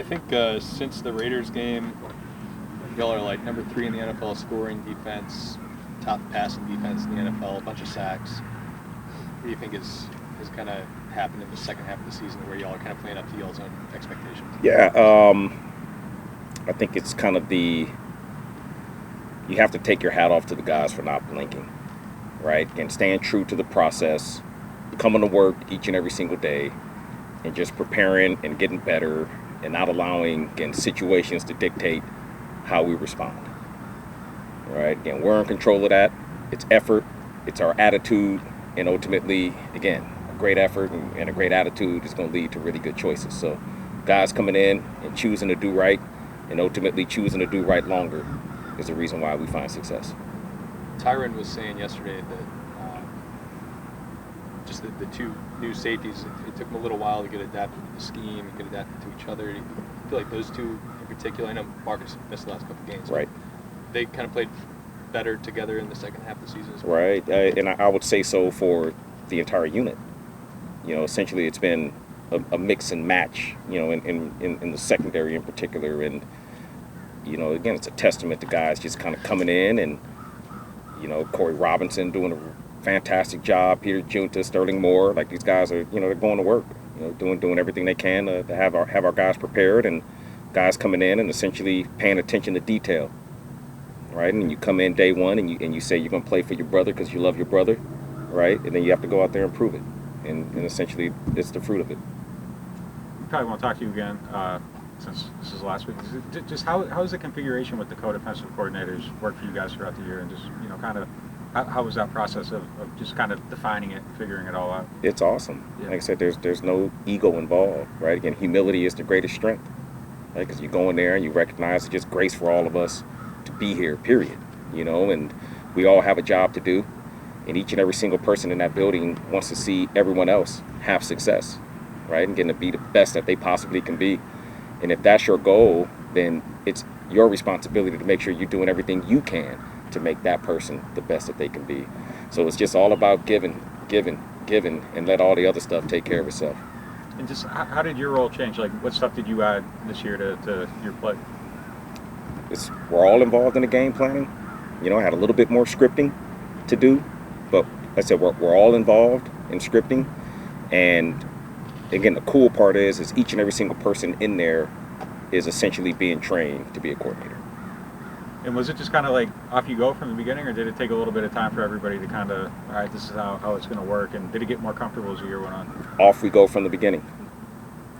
think since the Raiders game, y'all are like number 3 in the NFL scoring defense, top passing defense in the NFL, a bunch of sacks. What do you think has kind of happened in the second half of the season where y'all are kind of playing up to y'all's own expectations? Yeah, I think it's kind of you have to take your hat off to the guys for not blinking, right? And staying true to the process, coming to work each and every single day, and just preparing and getting better and not allowing, again, situations to dictate how we respond, right? Again, we're in control of that. It's effort, it's our attitude, and ultimately, again, a great effort and a great attitude is going to lead to really good choices. So guys coming in and choosing to do right and ultimately choosing to do right longer is the reason why we find success. Tyron was saying yesterday that just the two new safeties, it took them a little while to get adapted to the scheme and get adapted to each other. I feel like those two in particular, I know Marcus missed the last couple of games, right? They kind of played better together in the second half of the season as well. Right, and I would say so for the entire unit. You know, essentially it's been a mix and match, you know, in the secondary in particular. And, you know, again, it's a testament to guys just kind of coming in and, you know, Corey Robinson doing a fantastic job, Peter Junta, Sterling Moore, like these guys are, you know, they're going to work, you know, doing everything they can to have our guys prepared, and guys coming in and essentially paying attention to detail, right? And you come in day one and you say you're going to play for your brother because you love your brother, right? And then you have to go out there and prove it, and essentially it's the fruit of it. We probably won't talk to you again since this is last week. Just how does the configuration with the co-defensive coordinators work for you guys throughout the year, and just, you know, kind of how was that process of just kind of defining it, figuring it all out? It's awesome. Yeah. Like I said, there's no ego involved, right? Again, humility is the greatest strength, right? Because you go in there and you recognize it's just grace for all of us to be here, period. You know, and we all have a job to do, and each and every single person in that building wants to see everyone else have success, right? And getting to be the best that they possibly can be. And if that's your goal, then it's your responsibility to make sure you're doing everything you can to make that person the best that they can be. So it's just all about giving, and let all the other stuff take care of itself. And just how did your role change? Like, what stuff did you add this year to your play? We're all involved in the game planning. You know, I had a little bit more scripting to do, but like I said, we're all involved in scripting. And again, the cool part is each and every single person in there is essentially being trained to be a coordinator. And was it just kind of like off you go from the beginning, or did it take a little bit of time for everybody to kind of, all right, this is how it's going to work? And did it get more comfortable as the year went on? Off we go from the beginning.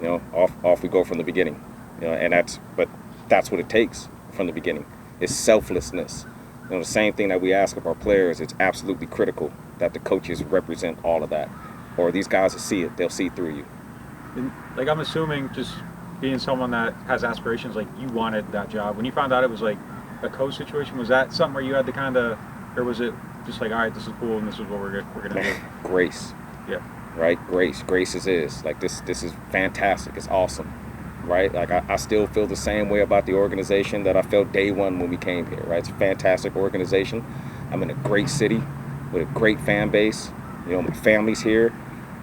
You know, off we go from the beginning. You know, and that's what it takes from the beginning. It's selflessness. You know, the same thing that we ask of our players, it's absolutely critical that the coaches represent all of that. Or these guys will see it, they'll see through you. And, like, I'm assuming, just being someone that has aspirations, like, you wanted that job. When you found out it was like a coach situation, was that something where you had to kind of, or was it just like, all right, this is cool and this is what we're gonna do? Grace. Yeah. Right? Grace is like this is fantastic. It's awesome. Right? Like I still feel the same way about the organization that I felt day one when we came here, right? It's a fantastic organization. I'm in a great city with a great fan base. You know, my family's here,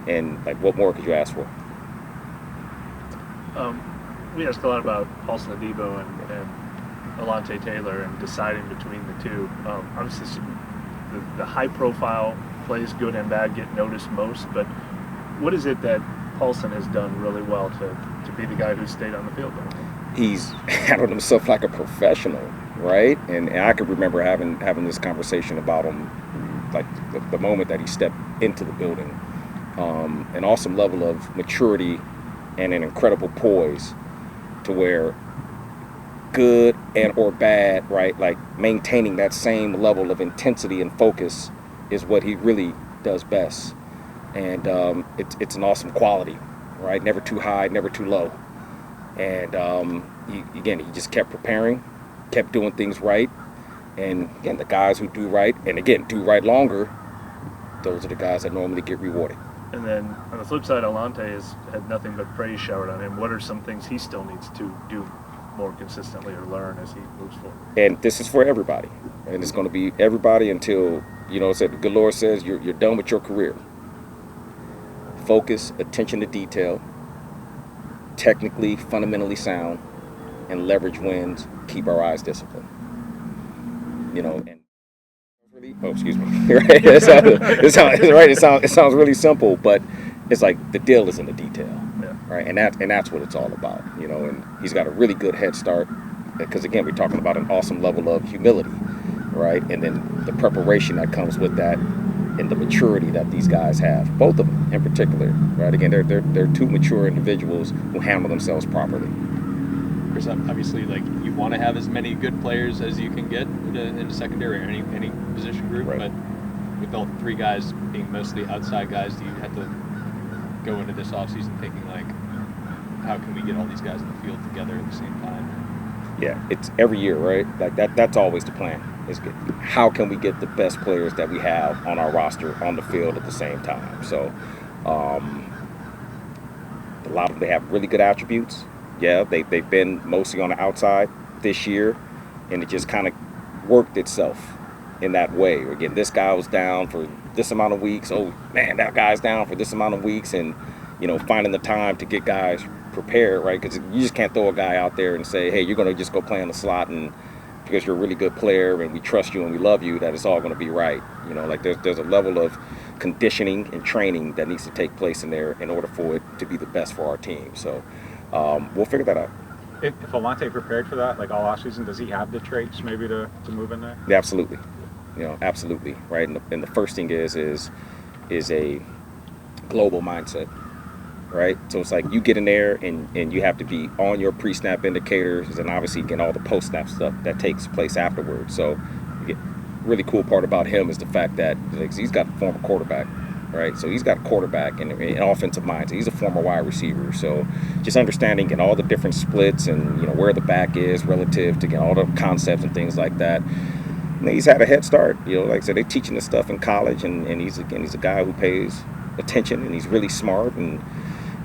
and like, what more could you ask for? We asked a lot about Paulson Adebo and Alontae Taylor and deciding between the two. Obviously, the high-profile plays, good and bad, get noticed most. But what is it that Paulson has done really well to be the guy who stayed on the field? He's handled himself like a professional, right? And I could remember having this conversation about him, like the moment that he stepped into the building. An awesome level of maturity and an incredible poise to where good and or bad, right? Like maintaining that same level of intensity and focus is what he really does best. And it's an awesome quality, right? Never too high, never too low. And he just kept preparing, kept doing things right. And again, the guys who do right, and again, do right longer, those are the guys that normally get rewarded. And then on the flip side, Alontae has had nothing but praise showered on him. What are some things he still needs to do more consistently or learn as he moves forward? And this is for everybody. And it's going to be everybody until, you know, the good Lord says you're done with your career. Focus, attention to detail, technically, fundamentally sound, and leverage wins, keep our eyes disciplined. And oh, excuse me. Right? It sounds really simple, but it's like the deal is in the detail, right? And that's what it's all about, And he's got a really good head start because again, we're talking about an awesome level of humility, right? And then the preparation that comes with that, and the maturity that these guys have, both of them in particular, right? Again, they're two mature individuals who handle themselves properly. Kris, obviously, like you want to have as many good players as you can get in the secondary or any position group, right. But with all three guys being mostly outside guys, do you have to go into this offseason thinking like, how can we get all these guys in the field together at the same time? Yeah, it's every year, right? Like that's always the plan. Is good. How can we get the best players that we have on our roster on the field at the same time? So, a lot of them, they have really good attributes. Yeah, they've been mostly on the outside this year, and it just kind of worked itself in that way. Again, this guy was down for this amount of weeks. Oh man, that guy's down for this amount of weeks, and finding the time to get guys prepared, right? Because you just can't throw a guy out there and say, hey, you're going to just go play in the slot and because you're a really good player and we trust you and we love you, that it's all going to be right. Like there's a level of conditioning and training that needs to take place in there in order for it to be the best for our team. So we'll figure that out. If Alante prepared for that, like all offseason, does he have the traits maybe to move in there? Yeah, absolutely. Absolutely, right? And the first thing is a global mindset. Right, so it's like you get in there and you have to be on your pre-snap indicators and obviously get all the post-snap stuff that takes place afterwards. So, really cool part about him is the fact that he's got a former quarterback, right? So he's got a quarterback and an offensive mindset. He's a former wide receiver. So just understanding and all the different splits and where the back is relative to all the concepts and things like that. And he's had a head start. Like I said, they're teaching this stuff in college, and he's a guy who pays attention and he's really smart and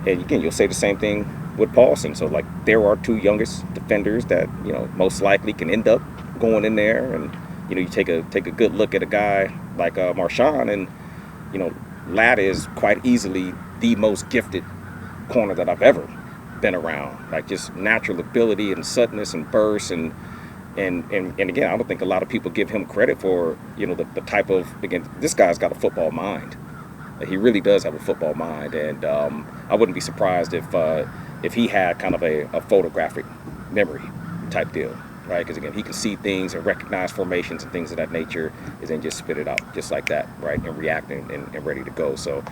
again, you'll say the same thing with Paulson. So, like, there are two youngest defenders that, most likely can end up going in there. And, you take a good look at a guy like Marshawn, and, Ladd is quite easily the most gifted corner that I've ever been around. Like, just natural ability and suddenness and burst. And again, I don't think a lot of people give him credit for, the type of, again, this guy's got a football mind. He really does have a football mind, and I wouldn't be surprised if he had kind of a photographic memory type deal, right? Because again, he can see things and recognize formations and things of that nature, and then just spit it out just like that, right? And react and ready to go. So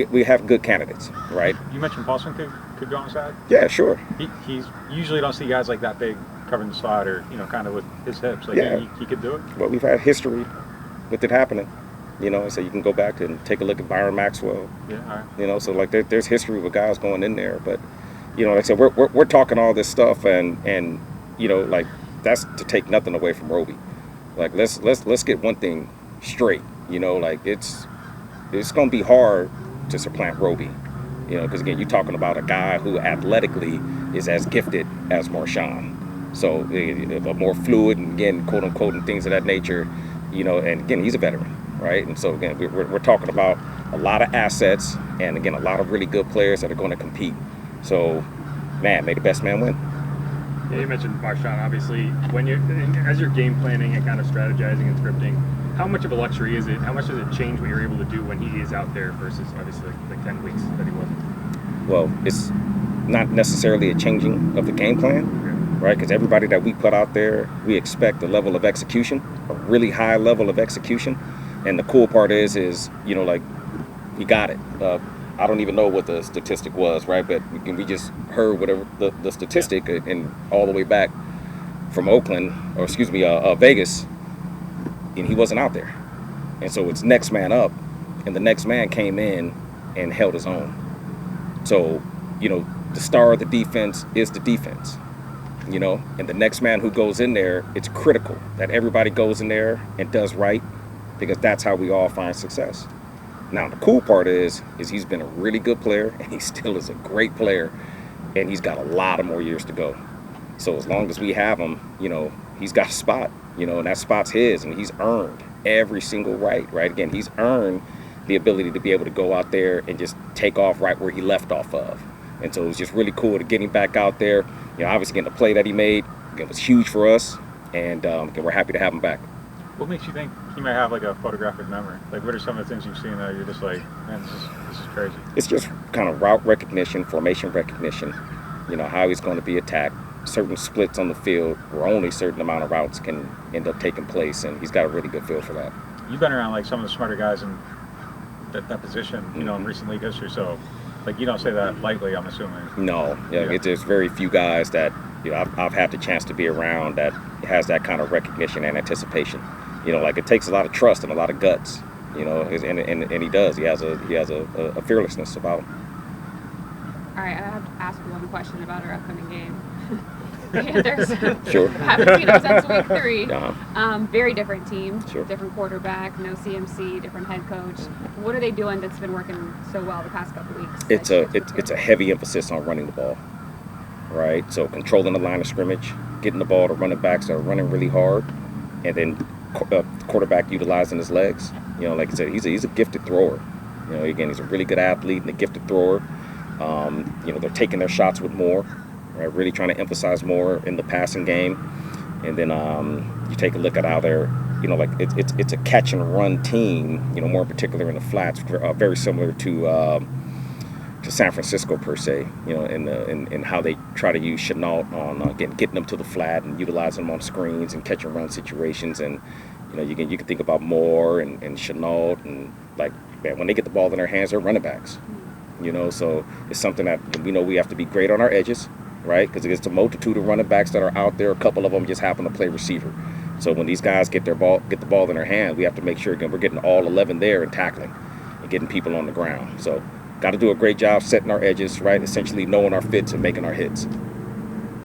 we have good candidates, right? You mentioned Paulson could go inside. Yeah, sure. He's usually don't see guys like that big covering the slot or kind of with his hips. Like he could do it. Well, we've had history with it happening. So you can go back and take a look at Byron Maxwell. Yeah, all right. So like there's history with guys going in there, but like I said, we're talking all this stuff, and like that's to take nothing away from Roby. Like let's get one thing straight. Like it's gonna be hard to supplant Roby. Because again, you're talking about a guy who athletically is as gifted as Marshawn. So more fluid and again, quote unquote, and things of that nature. And again, he's a veteran. Right, and so again, we're talking about a lot of assets, and again, a lot of really good players that are going to compete. So, man, may the best man win. Yeah, you mentioned Marshawn. Obviously, as you're game planning and kind of strategizing and scripting, how much of a luxury is it? How much does it change what you're able to do when he is out there versus obviously like 10 weeks that he wasn't? Well, it's not necessarily a changing of the game plan. Right, because everybody that we put out there, we expect a level of execution, a really high level of execution. And the cool part is like he got it. I don't even know what the statistic was, right? But we just heard whatever the statistic, and all the way back from Oakland, or excuse me, Vegas, and he wasn't out there. And so it's next man up, and the next man came in and held his own. So, the star of the defense is the defense. And the next man who goes in there, it's critical that everybody goes in there and does right, because that's how we all find success. Now, the cool part is he's been a really good player, and he still is a great player, and he's got a lot of more years to go. So as long as we have him, he's got a spot, and that spot's his, and he's earned every single right? Again, he's earned the ability to be able to go out there and just take off right where he left off of. And so it was just really cool to get him back out there. You know, obviously getting the play that he made, it was huge for us, and we're happy to have him back. What makes you think he might have like a photographic memory? Like, what are some of the things you've seen that you're just like, man, this is crazy? It's just kind of route recognition, formation recognition, you know, how he's going to be attacked, certain splits on the field where only a certain amount of routes can end up taking place, and he's got a really good feel for that. You've been around like some of the smarter guys in that position, you know, in recent league history, so like you don't say that lightly, I'm assuming. No, yeah. There's very few guys that, you know, I've had the chance to be around that has that kind of recognition and anticipation. You know, like it takes a lot of trust and a lot of guts. You know, and he does. He has a fearlessness about him. All right, I have to ask one question about our upcoming game. Panthers. Sure. Haven't seen them since week 3. Uh-huh. Very different team. Sure. Different quarterback, no CMC, different head coach. What are they doing that's been working so well the past couple weeks? It's a heavy emphasis on running the ball, right? So controlling the line of scrimmage, getting the ball to running backs that are running really hard, and then quarterback utilizing his legs. You know, like I said, he's a gifted thrower. You know, again, he's a really good athlete and a gifted thrower. You know, they're taking their shots with more. Right, really trying to emphasize more in the passing game, and then you take a look at how they're, you know, like it's a catch and run team. You know, more in particular in the flats, very similar to San Francisco per se. You know, in how they try to use Chenault on getting them to the flat and utilizing them on screens and catch and run situations. And you know, you can think about Moore and Chenault, and like, man, when they get the ball in their hands, they're running backs. You know, so it's something that we know we have to be great on our edges. Right, because it's a multitude of running backs that are out there. A couple of them just happen to play receiver. So when these guys get the ball in their hand, we have to make sure again we're getting all 11 there and tackling and getting people on the ground. So got to do a great job setting our edges, right? Essentially knowing our fits and making our hits.